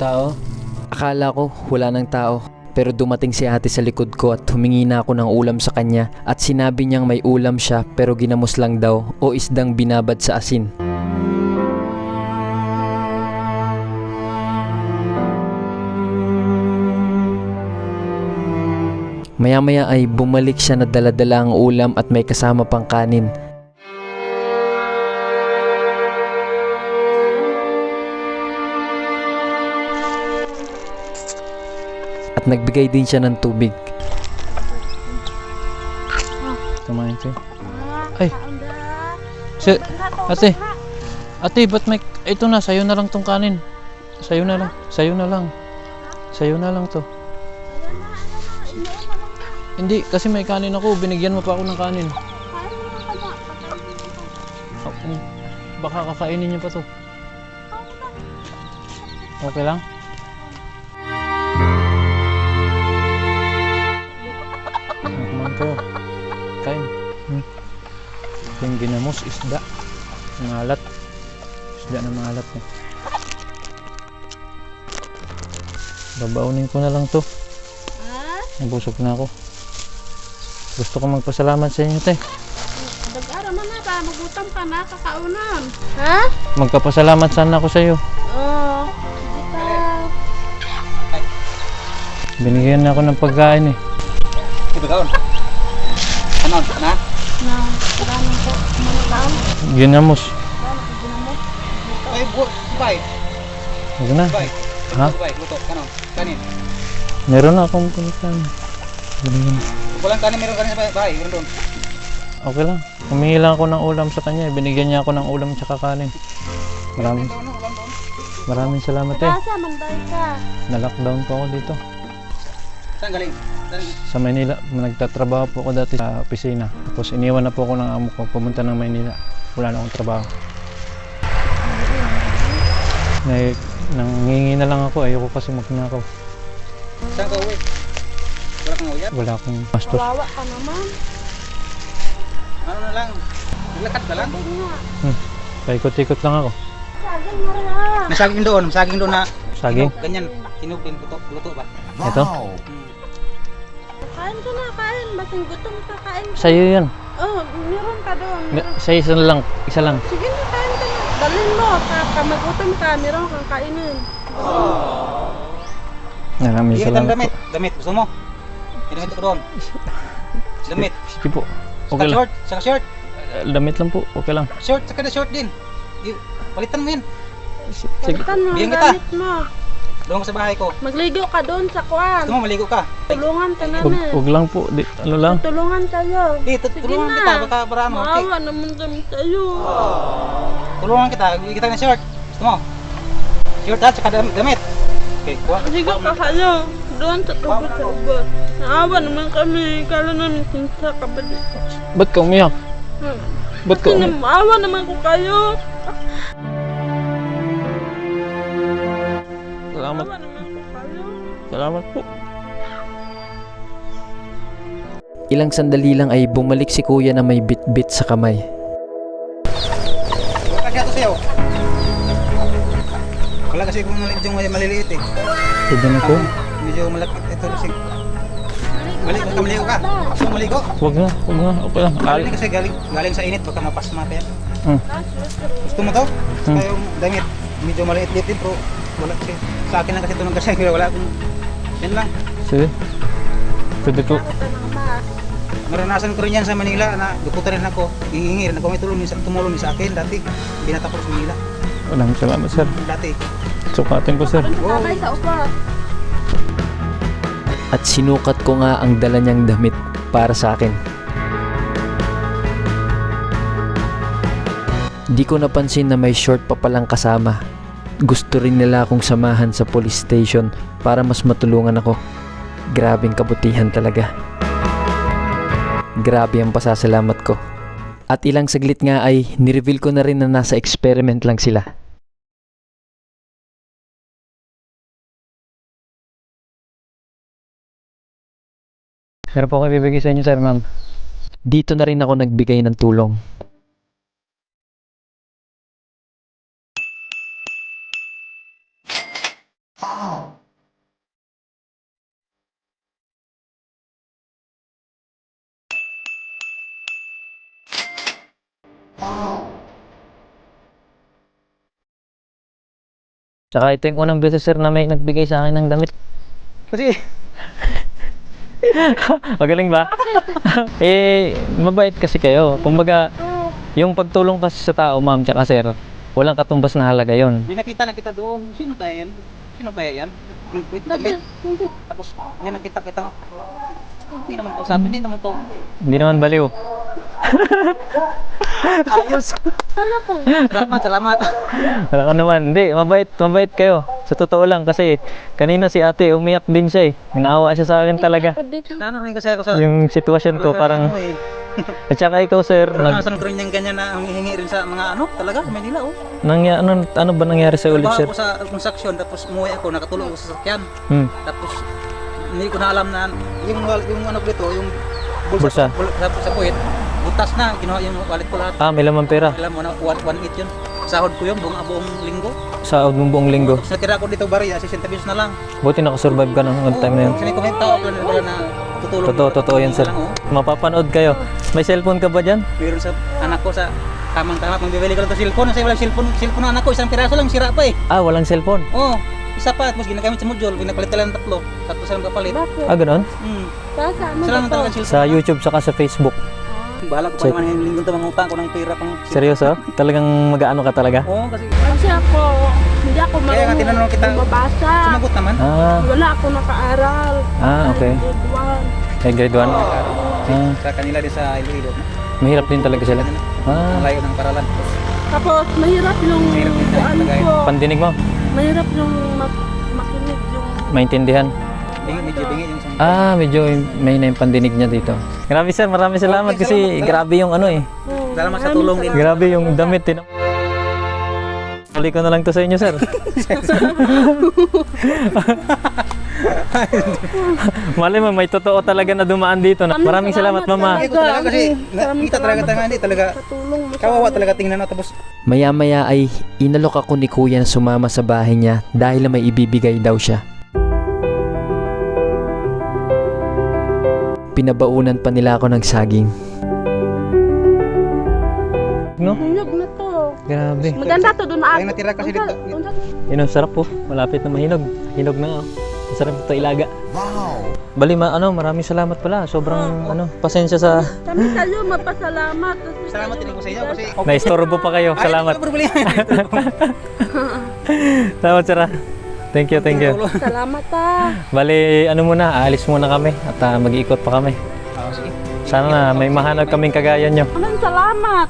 tao? Akala ko wala ng tao. Pero dumating si ate sa likod ko at humingi na ako ng ulam sa kanya at sinabi niyang may ulam siya pero ginamos lang daw o isdang binabad sa asin. Maya-maya ay bumalik siya na dala-dala ang ulam at may kasama pang kanin. At nagbigay din siya ng tubig. Kumain siya. Ay! Ate, ba't may... Ito na, sayo na lang tong kanin. Sayo na lang to. Hindi, kasi may kanin ako. Binigyan mo pa ako ng kanin. Baka kakainin niyo pa to. Okay lang? Kayo. Kain. Yung ginamos, isda. Malat. Isda na malat. Babaunin ko na lang to. Nabusog na ako. Gusto ko magpasalamat sa inyo, te. Dag-ara man na ba? Magutom ka na, kakaunan. Ha? Magpapasalamat sana ako sa iyo. Oo. Binigyan na ako ng pagkain eh. Ibagaon. Ano na? Na, maraming po. Manakaon. Ginamos. Ginamos. Ay, bye. Huwag na. Bye. Ha? Bye, luto. Kanin. Meron na akong pagkain. Binigyan. Walang kanin, meron kanin sa bahay. Meron doon. Okay lang. Humingi lang ako ng ulam sa kanya. Binigyan niya ako ng ulam tsaka kanin. Maraming salamat eh. Kasa, manday ka. Na-lockdown po ako dito. Saan galing? Sa Maynila. Nagtatrabaho po ako dati sa opisina. Tapos iniwan na po ako ng amo ko. Pumunta ng Maynila. Wala na akong trabaho. Nangingi na lang ako. Ayoko kasi magnakaw. Saan ka uwi? Wala kang uwi? Wala akong bastos. Kawawa ka naman. Ano na lang? Naglakad ka lang? Sabi nga. Paikot-ikot lang ako. Saging mo rin ha. Masaging doon na. Saging? Ganyan. Tinupin, luto ba? Ito? Kain ka na, kain. Basing gutom ka, kain ka. Sa'yo yun. Oh, meron ka doon. Sa isa lang. Isa lang. Sige na, kain ka na. Dalhin mo. Kapag magutom ka, meron kang kainin. Maraming Sige, salamat damit. po. Damit. Gusto mo? Damit ko doon. Damit. Sige po. Okay lang. Saka short. Damit lang po. Okay lang. Short, saka na short din. Palitan mo yun. Sige. Palitan mo ang Bigyan kita. gamit mo. Doon ka sa bahay ko. Magligo ka doon sa kuwan. Gusto mo maligo ka? Tulungan ka namin. Huwag lang po. Ano lang. Tulungan tayo. Tulungan kita. Baka para ano. Okay. Maawa naman kami tayo. Tulungan kita. Bigyan kita ng short. Gusto mo? Short ha, saka damit. Okay, kuha. Ligo ka kayo. Doon sa tubig sa ubos. Naawa naman kami. Kala namin kinsa ka ba dito. Ba't ka umiyak? Ba't ka Kasi umiyak? maawa naman ko kayo. Salamat. Maawa naman ko kayo. Salamat po. Ilang sandali lang ay bumalik si kuya na may bit-bit sa kamay. Wala kasi ito sa'yo. Wala kasi kung maliliit eh. Pwede na po? Medyo malapit ito kasi. Maligo ka. Gusto mo maligo? Huwag na. Okay lang. Galing kasi galing sa init. Baka mapasma pa yan. Gusto mo to? Hmm. Kaya yung damit. Medyo maliit-liit din pero wala kasi. Sa akin lang kasi ito ng kasi. Wala akong. Yan lang. Sige. Pwede po. Naranasan ko rin yan sa Manila na dukutan rin ako. Hihingi rin ako may tumulong sa akin dati. Binata ko sa Manila. Maraming salamat sir. Dati. Sukatin ko sir. Sabay sa upa. At sinukat ko nga ang dala niyang damit para sa akin. Di ko napansin na may short pa palang kasama. Gusto rin nila akong samahan sa police station para mas matulungan ako. Grabeng kabutihan talaga. Grabe ang pasasalamat ko. At ilang saglit nga ay nireveal ko na rin na nasa experiment lang sila. Meron po ako ibibigay sa inyo sir ma'am. Dito na rin ako nagbigay ng tulong. Tsaka ito yung unang beses sir na may nagbigay sa akin ng damit. Kasi, Magaling ba? Mabait kasi kayo. Kumbaga, yung pagtulong kasi sa tao, ma'am, tsaka sir, walang katumbas na halaga yon. di nakita doon. Sino tayo yan? Sino ba yan? Wait, damit. Tapos, yan nakita kita. Hindi naman to, sabi, hindi naman to. Hindi naman baliw. Ayos. Salamat. Wala ka naman. Hindi, mabait kayo. Sa totoo lang kasi kanina si ate umiyak din siya eh. Naawa siya sa akin talaga. Ano rin kasi ako sa... Yung sitwasyon ko parang... Ano eh. At saka ikaw sir, Naranasan ko rin yung ganyan na humihingi rin sa mga ano, talaga, sa Manila oh. ano ba nangyari sa ulit sir? Trabaho ko sa construction, tapos umuwi ako, nakatulog ako sa sasakyan. Hmm. Tapos, hindi ko na alam na yung ano ko dito, yung Bulsa. sa puwit, butas na, kinuha yung wallet ko lahat. May laman pera. Alam mo na, 1.8 yun. Sahod ko yun, buong linggo. Sa mong buong linggo. Tapos natira ko dito bari, 60 pesos na lang. Buti nakasurvive ka ng time na yun. Kasi may tao ko na tutulong. Totoo yan sir. Lang, oh. Mapapanood kayo. May cellphone ka ba dyan? Meron sa anak ko sa tamang-tama, kung bibili ko lang ito cellphone, kasi walang cellphone ng anak ko, isang piraso lang, sira pa eh. Walang cellphone. Oo, isa pa, tapos ginagamit sa module, pinapalit lang tatlo silang kapalit. Bakit? Ganon? Sila lang talaga cellphone. Sa YouTube saka sa Facebook. Bahala ko pa naman yung linggo ito, mangutang ko ng pera pang... Seryoso? Talagang mag-ano ka talaga? Oo, kasi Kasi ako, hindi ako kaya nga tinanong kita, mabasa. sumagot naman. Wala ako nakaaral. Okay. Grade 1? Sa kanila din sa Iloilo. Mahirap din talaga sila. Ang layo ng paralan. Tapos mahirap yung Mahirap din ano talaga ko. Pandinig mo? Mahirap yung makinig yung Maintindihan? Medyo bingi yung Medyo may na yung pandinig niya dito. Grabe sir, maraming salamat Okay, kasi salamat. grabe yung ano eh. Salamat sa tulong din. Grabe yung damit. Uli ko na lang to sa inyo sir. Malay mo, may totoo talaga na dumaan dito. Maraming salamat mama. Hindi ko talaga kasi nakita talaga hindi talaga katulong mo sa kawawa talaga tingnan na tapos Maya-maya ay inalok ako ni kuya na sumama sa bahay niya dahil may ibibigay daw siya. Pinabaunan pa nila ako ng saging. No? Hinog na to. Grabe. Maganda to doon ay natira kasi dito. Yun ang sarap po. Malapit na mahinog. Hinog na nga. Ang sarap ito ilaga. Wow! Bali, maraming salamat pala. Sobrang pasensya sa... Kami kayo mapasalamat. Salamat din ako sa inyo kasi Naistorbo pa kayo. Salamat. Ay, problema. Salamat sir. Thank you. Salamat Bali, muna, aalis muna kami at mag-iikot pa kami. Sige. Sana may mahanap kaming kagaya nyo. Maraming salamat.